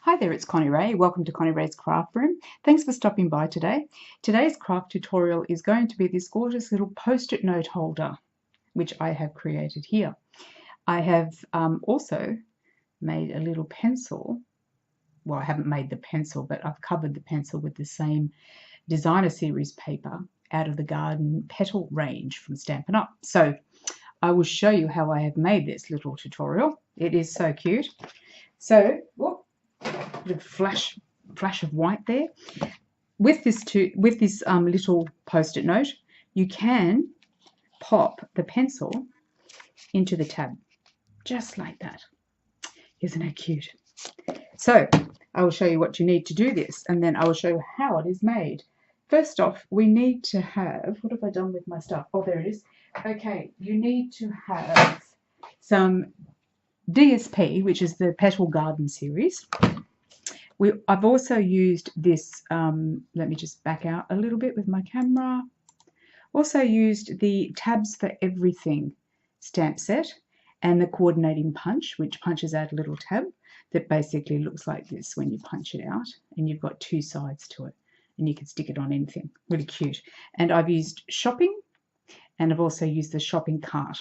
Hi there, it's Connie-Rae. Welcome to Connie-Rae's Craft Room. Thanks for stopping by today. Today's craft tutorial is going to be this gorgeous little post-it note holder, which I have created here. I have also made a little pencil. Well, I haven't made the pencil, but I've covered the pencil with the same designer series paper out of the garden petal range from Stampin' Up. So I will show you how I have made this little tutorial. It is so cute. So, whoop, little flash of white there. With this little post-it note, you can pop the pencil into the tab, just like that. Isn't it cute? So I will show you what you need to do this, and then I will show you how it is made. First off, we need to have, what have I done with my stuff? Oh, there it is. Okay, you need to have some DSP, which is the Petal Garden series. I've also used this, let me just back out a little bit with my camera. Also used the Tabs for Everything stamp set and the coordinating punch, which punches out a little tab that basically looks like this when you punch it out, and you've got two sides to it, and you can stick it on anything. Really cute. And I've used shopping, and I've also used the shopping cart.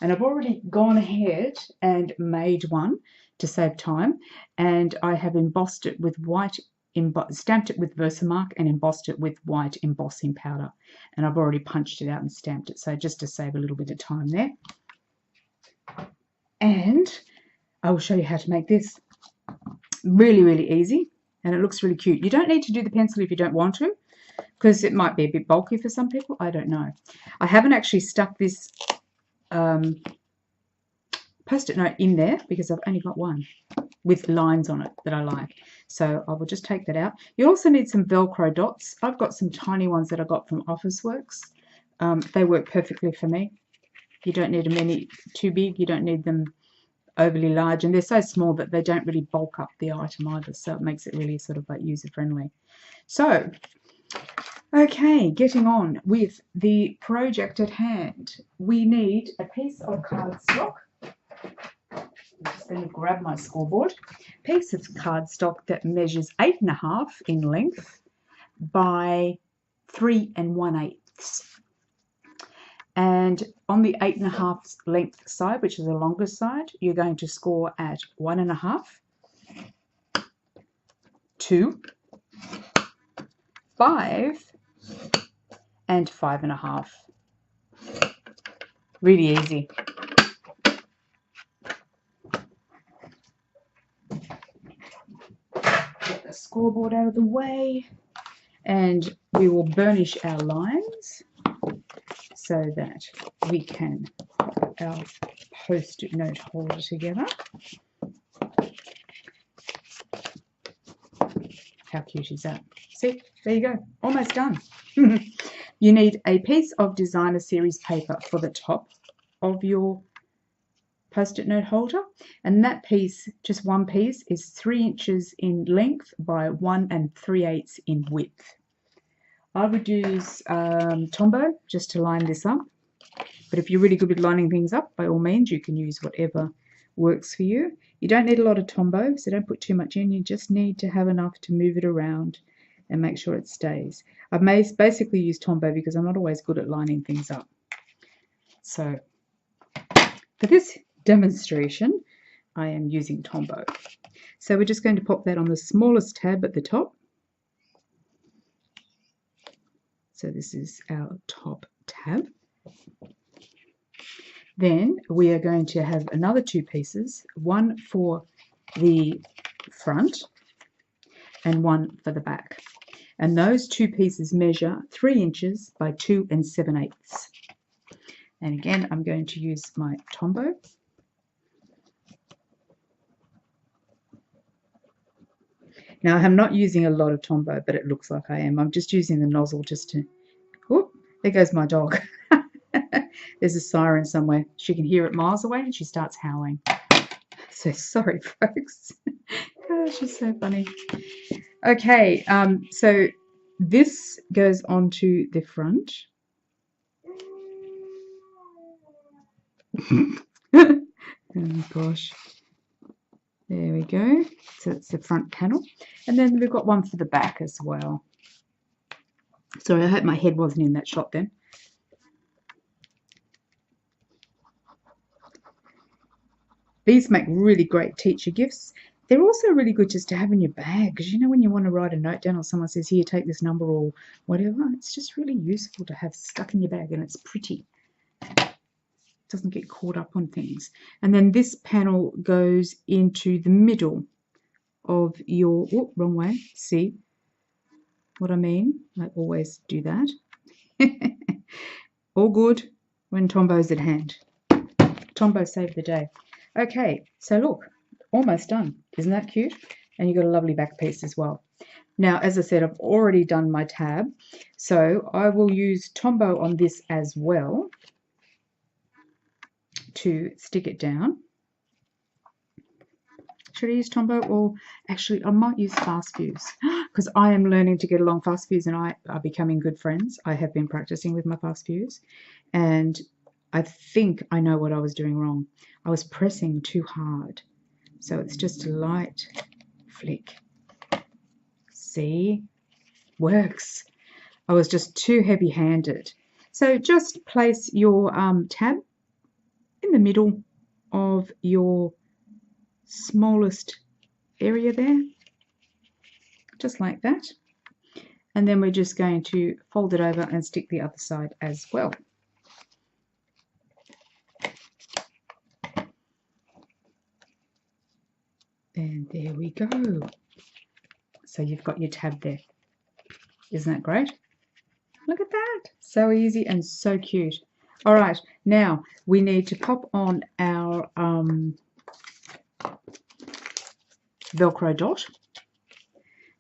And I've already gone ahead and made one to save time, and I have embossed it with white, stamped it with Versamark and embossed it with white embossing powder. And I've already punched it out and stamped it, so just to save a little bit of time there. And I will show you how to make this. Really, really easy, and it looks really cute. You don't need to do the pencil if you don't want to, because it might be a bit bulky for some people. I don't know. I haven't actually stuck this post-it note in there because I've only got one with lines on it that I like. So I will just take that out. You also need some Velcro dots. I've got some tiny ones that I got from Officeworks. They work perfectly for me. You don't need them any too big. You don't need them overly large, and they're so small that they don't really bulk up the item either. So it makes it really sort of like user-friendly. So, okay, getting on with the project at hand. We need a piece of cardstock. I'm just going to grab my scoreboard. Piece of cardstock that measures 8.5 in length by 3 1/8. And on the 8.5 length side, which is the longest side, you're going to score at 1.5, 2, 5, and 5.5. Really easy. Get the scoreboard out of the way, and we will burnish our lines so that we can put our post-it note holder together. How cute is that? See, there you go, almost done. You need a piece of designer series paper for the top of your post-it note holder, and that piece, just one piece, is 3 inches in length by 1 3/8 in width. I would use Tombow just to line this up, but if you're really good with lining things up, by all means you can use whatever works for you. You don't need a lot of Tombow, so don't put too much in. You just need to have enough to move it around and make sure it stays. I've basically used Tombow because I'm not always good at lining things up. So for this demonstration, I am using Tombow. So we're just going to pop that on the smallest tab at the top. So this is our top tab. Then we are going to have another 2 pieces, one for the front and one for the back. And those 2 pieces measure 3 inches by 2 7/8. And again, I'm going to use my Tombow. Now, I'm not using a lot of Tombow, but it looks like I am. I'm just using the nozzle just to... Whoop, there goes my dog. There's a siren somewhere. She can hear it miles away and she starts howling. So sorry, folks. Oh, she's so funny. Okay, so this goes onto the front. Oh, gosh. There we go. So it's the front panel. And then we've got one for the back as well. Sorry, I hope my head wasn't in that shot then. These make really great teacher gifts. They're also really good just to have in your bag because, you know, when you want to write a note down or someone says, here, take this number or whatever, it's just really useful to have stuck in your bag, and it's pretty. It doesn't get caught up on things. And then this panel goes into the middle of your, oh, wrong way, see what I mean? I always do that. All good when Tombo's at hand. Tombo saved the day. Okay, so look, almost done. Isn't that cute? And you've got a lovely back piece as well. Now, as I said, I've already done my tab, so I will use Tombow on this as well to stick it down. Should I use Tombow, or actually I might use Fast Fuse because I am learning to get along. Fast Fuse and I are becoming good friends. I have been practicing with my Fast Fuse, and I think I know what I was doing wrong. I was pressing too hard. So it's just a light flick. See? Works. I was just too heavy-handed. So just place your tab in the middle of your smallest area there. Just like that. And then we're just going to fold it over and stick the other side as well. And there we go. So you've got your tab there. Isn't that great? Look at that. So easy and so cute. All right, now we need to pop on our Velcro dot.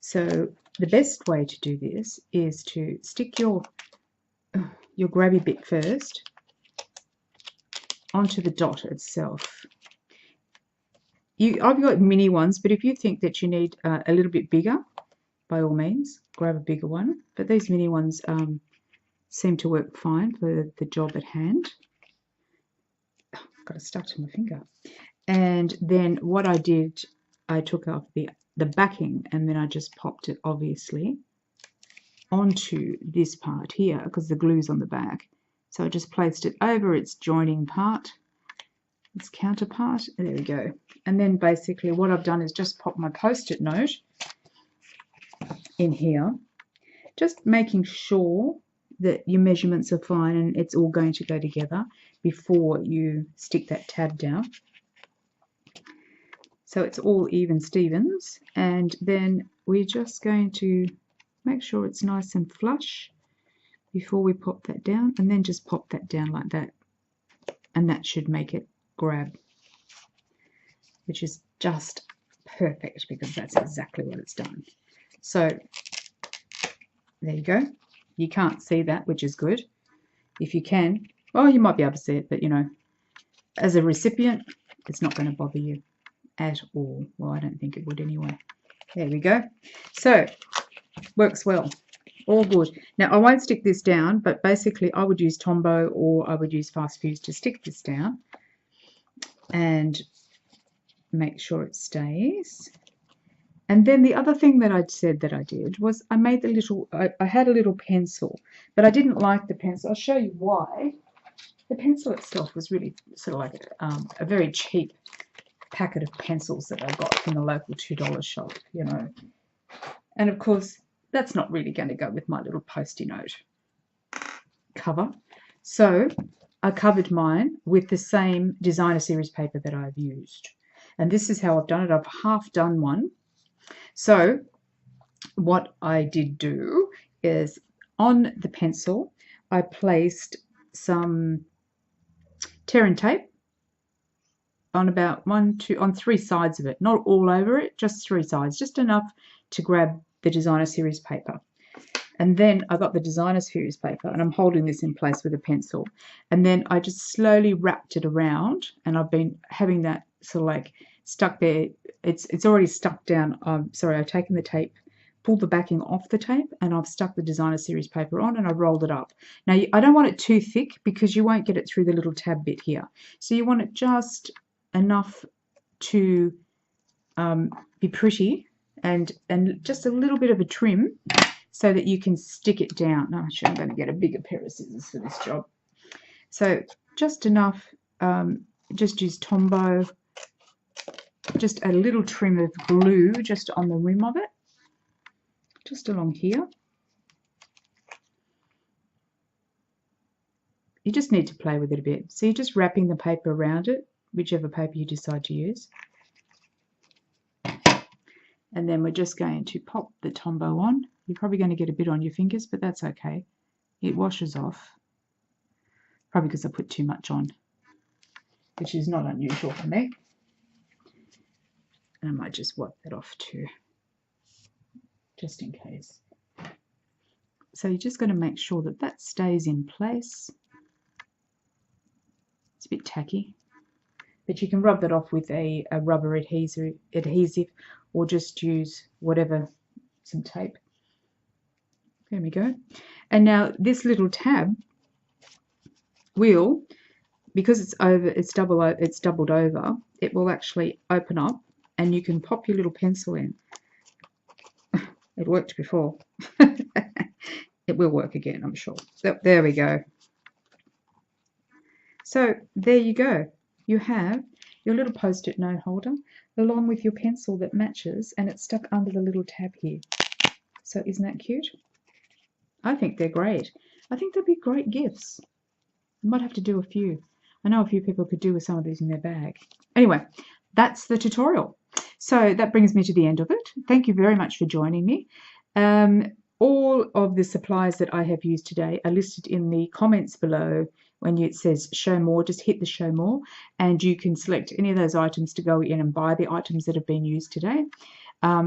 So the best way to do this is to stick your grabby bit first onto the dot itself. I've got mini ones, but if you think that you need a little bit bigger, by all means, grab a bigger one. But these mini ones seem to work fine for the job at hand. Oh, I've got it stuck to my finger. And then what I did, I took off the backing, and then I just popped it, obviously, onto this part here because the glue's on the back. So I just placed it over its joining part, its counterpart. There we go. And then basically what I've done is just pop my post-it note in here, just making sure that your measurements are fine and it's all going to go together before you stick that tab down. So it's all even Stevens, and then we're just going to make sure it's nice and flush before we pop that down, and then just pop that down like that, and that should make it grab, which is just perfect because that's exactly what it's done. So there you go. You can't see that, which is good. If you can, well, you might be able to see it, but you know, as a recipient, it's not going to bother you at all. Well, I don't think it would anyway. There we go. So works well. All good. Now I won't stick this down, but basically I would use Tombow or I would use Fast Fuse to stick this down and make sure it stays. And then the other thing that I'd said that I did was I made the little, I had a little pencil, but I didn't like the pencil. I'll show you why. The pencil itself was really sort of like a very cheap packet of pencils that I got from the local $2 shop, you know. And of course, that's not really going to go with my little Post-it note cover. So I covered mine with the same designer series paper that I've used. And this is how I've done it. I've half done one. So what I did do is on the pencil, I placed some tear-in tape on about on 3 sides of it, not all over it, just 3 sides, just enough to grab the designer series paper. And then I got the designer series paper and I'm holding this in place with a pencil. And then I just slowly wrapped it around, and I've been having that sort of like stuck there. It's already stuck down. Sorry, I've taken the tape, pulled the backing off the tape, and I've stuck the designer series paper on, and I've rolled it up. Now I don't want it too thick because you won't get it through the little tab bit here. So you want it just enough to be pretty, and just a little bit of a trim so that you can stick it down. No, actually, I'm going to get a bigger pair of scissors for this job. So just enough, just use Tombow, just a little trim of glue just on the rim of it, just along here. You just need to play with it a bit. So you're just wrapping the paper around it, whichever paper you decide to use. And then we're just going to pop the Tombow on. You're probably going to get a bit on your fingers, but that's okay. It washes off. Probably because I put too much on, which is not unusual for me. And I might just wipe that off too, just in case. So you're just going to make sure that that stays in place. It's a bit tacky, but you can rub that off with a rubber adhesive, or just use whatever, some tape. There we go. And now this little tab will, because it's doubled over, it will actually open up, and you can pop your little pencil in. It worked before. It will work again, I'm sure. There we go. So there you go. You have your little post-it note holder along with your pencil that matches, and it's stuck under the little tab here. So isn't that cute? I think they're great. I think they'd be great gifts. I might have to do a few. I know a few people could do with some of these in their bag. Anyway, that's the tutorial. So that brings me to the end of it. Thank you very much for joining me. All of the supplies that I have used today are listed in the comments below. When it says show more, just hit the show more, and you can select any of those items to go in and buy the items that have been used today.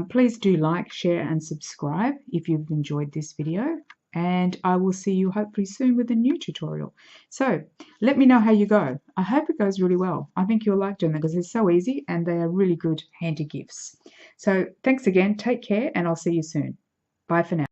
Please do like, share and subscribe if you've enjoyed this video, and I will see you hopefully soon with a new tutorial. So let me know how you go. I hope it goes really well. I think you'll like doing them because they're so easy and they are really good handy gifts. So thanks again, take care, and I'll see you soon. Bye for now.